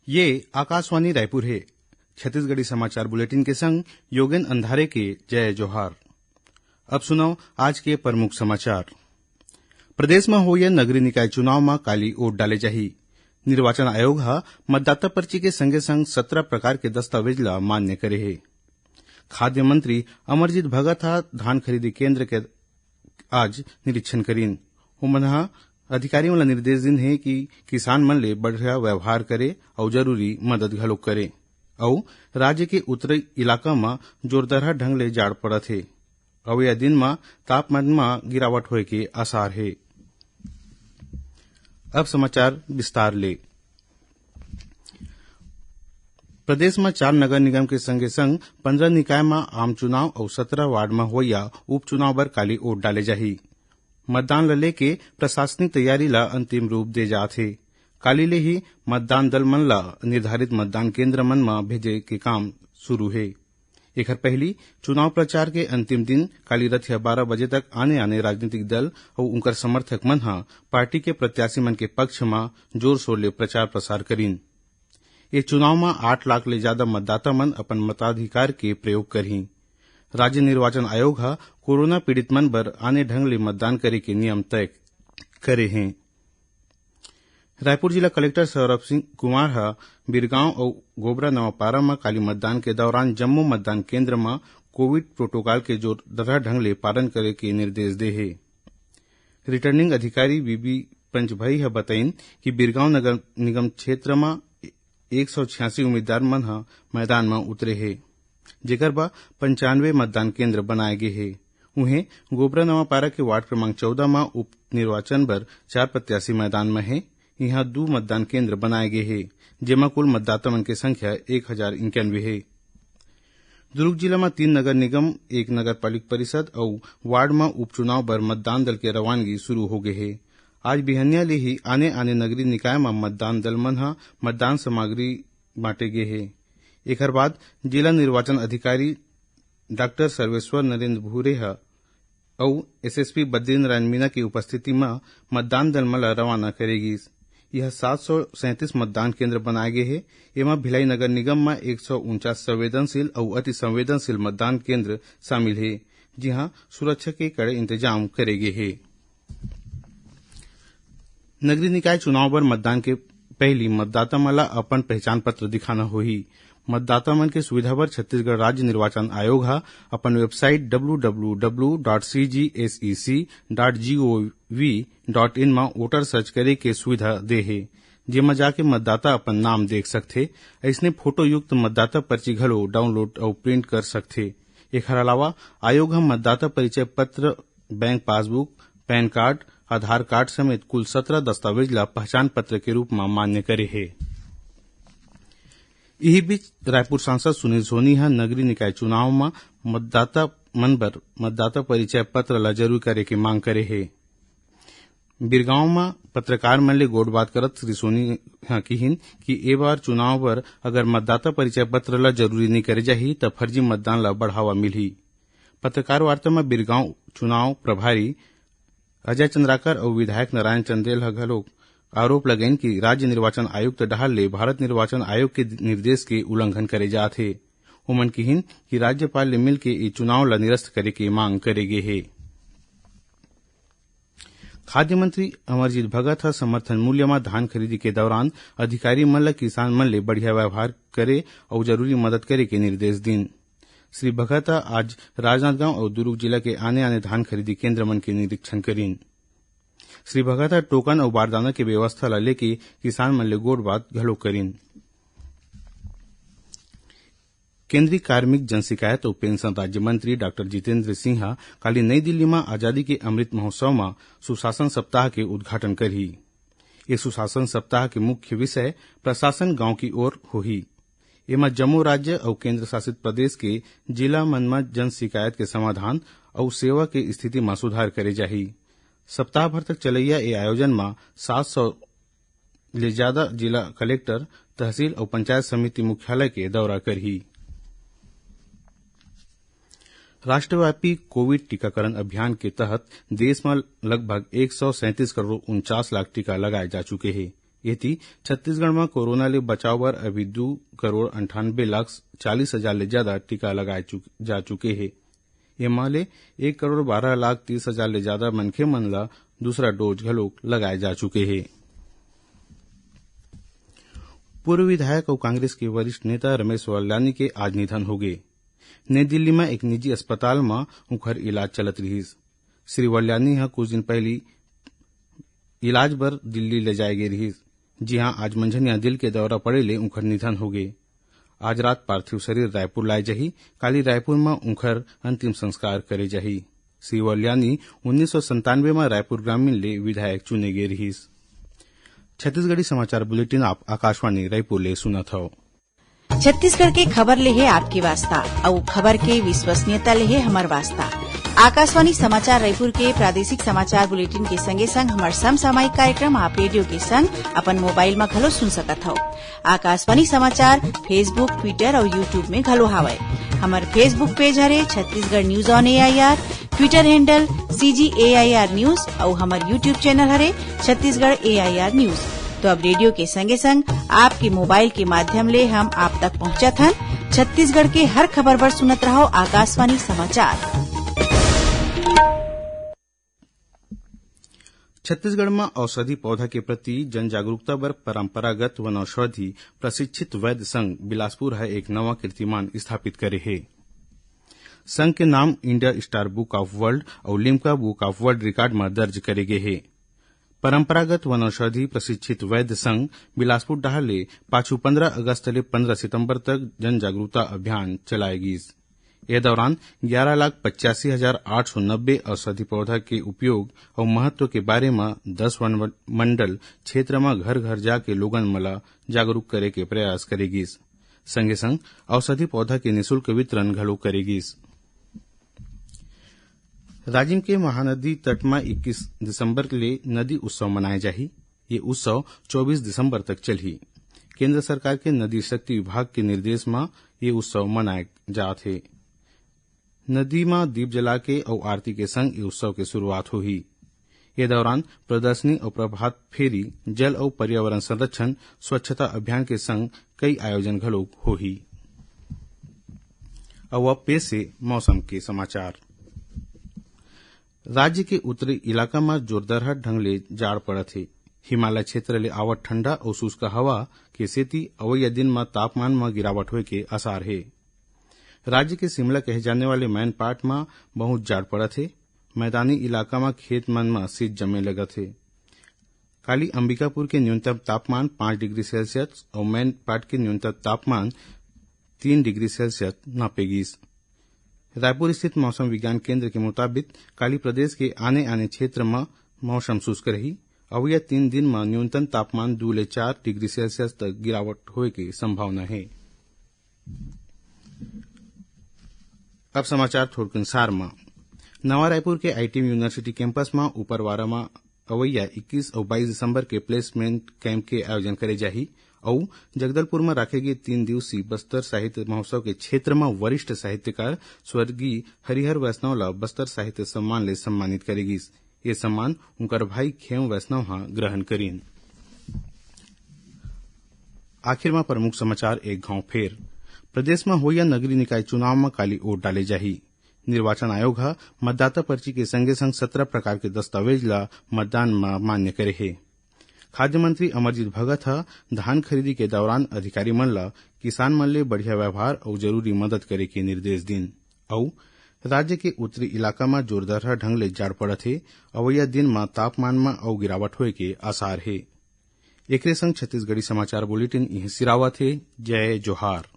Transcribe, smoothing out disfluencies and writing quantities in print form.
ये आकाशवाणी रायपुर है। छत्तीसगढ़ी समाचार बुलेटिन के संग योगेन अंधारे के जय जोहार। अब सुनो आज के प्रमुख समाचार। प्रदेश में होय नगरीय निकाय चुनाव में काली वोट डाले जाही। निर्वाचन आयोग हा मतदाता पर्ची के संगे संग 17 प्रकार के दस्तावेज ला मान्य करे है। खाद्य मंत्री अमरजीत भगत हा धान खरीदी केंद्र के आज निरीक्षण करीन। उमन अधिकारी मन निर्देश दिन है कि किसान मन ले बढ़िया व्यवहार करे और जरूरी मदद घलो करे। और राज्य के उत्तरी इलाका में जोरदार ढंग ले जाड़ पड़त है और यह दिन में तापमान में गिरावट होए के आसार है। अब समाचार विस्तार ले। प्रदेश में 4 नगर निगम के संगे संग 15 निकाय में आम चुनाव और 17 वार्ड में होया उपचुनाव बर काली वोट डाले जाही। मतदान ल लेके प्रशासनिक तैयारी ला अंतिम रूप दे जात है। काली ले ही मतदान दल मन ला निर्धारित मतदान केंद्र मन में भेजे के काम शुरू है। एकर पहली चुनाव प्रचार के अंतिम दिन काली रथिया 12 बजे तक आने राजनीतिक दल और उनकर समर्थक मन पार्टी के प्रत्याशी मन के पक्ष में जोर शोर ले प्रचार प्रसार करीन। ये चुनाव में 8 लाख ले ज्यादा मतदाता मन अपन मताधिकार के प्रयोग करही। राज्य निर्वाचन आयोग हा कोरोना पीड़ित मन बर आने ढंग ले मतदान करे के नियम तय करे हैं। रायपुर जिला कलेक्टर सौरभ सिंह कुमार हा बिरगांव और गोबरा नवापारा में काली मतदान के दौरान जम्मू मतदान केंद्र में कोविड प्रोटोकॉल के जोरदार ढंग ले पालन करे के निर्देश दे है। रिटर्निंग अधिकारी बीबी पंचभाई हा बताइन कि बिरगांव नगर निगम क्षेत्र में 186 उम्मीदवार मन हा मैदान में उतरे है, जेकर बा 95 मतदान केंद्र बनाए गए है। उन्हें गोबरा नवापारा के वार्ड क्रमांक 14 में उप निर्वाचन बर 4 प्रत्याशी मैदान में है। यहाँ 2 मतदान केंद्र बनाए गए हैं, जेमा कुल मतदाता मन की संख्या 1091 है। दुर्ग जिला में 3 नगर निगम, 1 नगर पालिक परिषद और वार्ड में उपचुनाव बर मतदान दल के रवानगी शुरू हो गए है। आज बिहनिया ले ही आने नगरीय निकाय में मतदान दल मन मतदान सामग्री बांटे गए है। एकर बाद जिला निर्वाचन अधिकारी डॉक्टर सर्वेश्वर नरेंद्र भूरे और एसएसपी बद्रीनारायण मीना की उपस्थिति में मतदान दल मन रवाना करेगी। यह 737 मतदान केंद्र बनाए गए हैं। एमा भिलाई नगर निगम में 149 संवेदनशील और अति संवेदनशील मतदान केंद्र शामिल है, जहां सुरक्षा के कड़े इंतजाम करे गए हैं। नगरीय निकाय चुनाव बर मतदान के पहली मतदाता मन ला अपन पहचान पत्र दिखाना होही। मतदाता मन के सुविधा बर छत्तीसगढ़ राज्य निर्वाचन आयोग हा अपन वेबसाइट www.cgsac.gov.in में वोटर सर्च करे के सुविधा दे है, जेमा जाके मतदाता अपन नाम देख सकथे। ऐसने फोटो युक्त मतदाता पर्ची घलो डाउनलोड और प्रिंट कर सकथे। एकर अलावा आयोग हा मतदाता परिचय पत्र, बैंक पासबुक, पैन कार्ड, आधार कार्ड समेत कुल 17 दस्तावेज ला पहचान पत्र के रूप में मान्य करे है। यही बीच रायपुर सांसद सुनील सोनी हा नगरीय निकाय चुनाव में मतदाता मन बर मतदाता परिचय पत्र ला जरूर करे के मांग करे है। बिरगांव में पत्रकार मन ले गोड़ बात करत श्री सोनी कहिन कि ए बार चुनाव बर अगर मतदाता परिचय पत्र ला जरूरी नहीं करे जाही त फर्जी मतदान ला बढ़ावा मिलही। पत्रकार वार्ता में बिरगांव चुनाव प्रभारी अजय चंद्राकर और विधायक नारायण चंदेल घलो आरोप लगाइन कि राज्य निर्वाचन आयुक्त डहार ले भारत निर्वाचन आयोग के निर्देश के उल्लंघन करे जात है। उमन कहिन कि राज्यपाल ले मिल के ये चुनाव ला निरस्त करे के मांग करे गे है। खाद्य मंत्री अमरजीत भगत समर्थन मूल्य में धान खरीदी के दौरान अधिकारी मन ला किसान मन ले बढ़िया व्यवहार करे और जरूरी मदद करे के निर्देश दिन। श्री भगत आज राजनांदगांव और दुर्ग जिला के आने धान खरीदी केंद्र मन के निरीक्षण करीन। श्री भगत टोकन और बारदाना की व्यवस्था ला लेके किसान मन ले गोड़ बात घलो करीन। केंद्रीय कार्मिक जन शिकायत और पेंशन राज्य मंत्री डॉक्टर जितेंद्र सिंह काली नई दिल्ली में आजादी के अमृत महोत्सव में सुशासन सप्ताह के उद्घाटन करही। ये सुशासन सप्ताह के मुख्य विषय प्रशासन गांव की ओर होही। एमा जम्मू राज्य और केंद्र शासित प्रदेश के जिला मन में जन शिकायत के समाधान और सेवा के स्थिति में सुधार करे जाही। सप्ताह भर तक चलैया ये आयोजन में 700 ले ज्यादा जिला कलेक्टर, तहसील और पंचायत समिति मुख्यालय के दौरा करही। राष्ट्रव्यापी कोविड टीकाकरण अभियान के तहत देश में लगभग 137 करोड़ 49 लाख टीका लगाए जा चुके हैं। एती छत्तीसगढ़ में कोरोना ले बचाव बर अभी 2,98,40,000 ले ज्यादा टीका लगाए जा चुके हैं। एमा ले 1,12,30,000 ले ज्यादा मनखे मन ला दूसरा डोज घलोक लगाए जा चुके हैं। पूर्व विधायक और कांग्रेस के वरिष्ठ नेता रमेश वल्यानी के आज निधन हो गए। नई दिल्ली में एक निजी अस्पताल में उनकर इलाज चलत रहीस। श्री वल्यानी ह कुछ दिन पहले इलाज बर दिल्ली ले जाए गए रहीस, जिहां आज मंझनिया दिल के दौरा पड़े ले उनकर निधन हो गए। आज रात पार्थिव शरीर रायपुर लाए जाही। काली रायपुर में उनकर अंतिम संस्कार करे जाही। श्री वल्यानी 1997 में रायपुर ग्रामीण ले विधायक चुने गए रहीस। छत्तीसगढ़ी समाचार बुलेटिन आप आकाशवाणी रायपुर ले सुनत हव। छत्तीसगढ़ के खबर ले है आपकी वास्ता और खबर के विश्वसनीयता ले है हमार वास्ता। आकाशवाणी समाचार रायपुर के प्रादेशिक समाचार बुलेटिन के संगे संग हमार समसामयिक कार्यक्रम आप रेडियो के संग अपन मोबाइल में घलो सुन सकत हव। आकाशवाणी समाचार फेसबुक, ट्विटर और यूट्यूब में घलो हावय। हमार फेसबुक पेज हरे Chhattisgarh news on AIR, Twitter handle CGAIR news और हमार यूट्यूब चैनल हरे छत्तीसगढ़ AIR न्यूज। तो अब रेडियो के संगे संग आपके मोबाइल के माध्यम ले हम आप तक पहुंचत हन। छत्तीसगढ़ के हर खबर पर सुनत रहो आकाशवाणी समाचार। छत्तीसगढ़ में औषधि पौधा के प्रति जन जागरूकता बर परंपरागत वनौषधि प्रशिक्षित वैद्य संघ बिलासपुर है एक नवा कीर्तिमान स्थापित करे है। संघ के नाम India star book of world और Limca book of world record में दर्ज करे गए है। परंपरागत वनौषधि प्रशिक्षित वैद्य संघ बिलासपुर डाहर ले पाछू 15 अगस्त ले 15 सितंबर तक जन जागरूकता अभियान चलाएगी। इस दौरान 11,85,890 औषधि पौधा के उपयोग और महत्व के बारे में 10 वन मंडल क्षेत्र में घर घर जाके लोगन मला जागरूक करे के प्रयास करेगी। संगे संग औषधि पौधा के निःशुल्क वितरण घलो करेगी। राजिम के महानदी तट में 21 दिसंबर ले नदी उत्सव मनाए जाही। ये उत्सव 24 दिसंबर तक चलही। केंद्र सरकार के नदी शक्ति विभाग के निर्देश में ये उत्सव मनाए जात है। नदी में दीप जला के और आरती के संग ये उत्सव की शुरुआत होही। ये दौरान प्रदर्शनी और प्रभात फेरी, जल और पर्यावरण संरक्षण, स्वच्छता अभियान के संग कई आयोजन घलो होही। अब पेश से मौसम के समाचार। राज्य के उत्तरी इलाका में जोरदार ढंग ले जाड़ पड़त है। हिमालय क्षेत्र ले आवत ठंडा और शुष्क हवा के सेती अवैया दिन में तापमान में गिरावट होए के आसार है। राज्य के शिमला कहे जाने वाले मैन पार्ट में बहुत जाड़ पड़त है। मैदानी इलाका में खेत मन में शीत जमे लगत है। काली अंबिकापुर के न्यूनतम तापमान 5 डिग्री सेल्सियस और मैन पार्ट के न्यूनतम तापमान 3 डिग्री सेल्सियस नापेगी। रायपुर स्थित मौसम विज्ञान केंद्र के मुताबिक काली प्रदेश के आने क्षेत्र में मौसम शुष्क रही। अवैया 3 दिन में न्यूनतम तापमान 2 से 4 डिग्री सेल्सियस तक गिरावट होए की संभावना है। अब समाचार थोड़कन सार में। नवा रायपुर के ITM यूनिवर्सिटी कैंपस में ऊपरवारा में अवैया 21 और 22 दिसंबर के प्लेसमेंट कैंप के आयोजन करे जाही और जगदलपुर में रखे गए 3 दिवसीय बस्तर साहित्य महोत्सव के क्षेत्र में वरिष्ठ साहित्यकार स्वर्गीय हरिहर वैष्णव ला बस्तर साहित्य सम्मान ले सम्मानित करेगी। ये सम्मान उनकर भाई खेम वैष्णव ग्रहण करीन। आखिर में प्रमुख समाचार एक गांव फेर। प्रदेश में होया नगरीय निकाय चुनाव में काली वोट डाले जाही। निर्वाचन आयोग मतदाता पर्ची के संगे संग 17 प्रकार के दस्तावेज ला मतदान में मान्य करे है। खाद्य मंत्री अमरजीत भगत धान खरीदी के दौरान अधिकारी मन ला किसान मन ले बढ़िया व्यवहार और जरूरी मदद करे के निर्देश दिन। और राज्य के उत्तरी इलाका में जोरदार ढंग ले जाड़ पड़त है। अवैया दिन में तापमान में और गिरावट होए के आसार है। एकरे संग छत्तीसगढ़ी समाचार बुलेटिन यही सिरावत है। जय जोहार।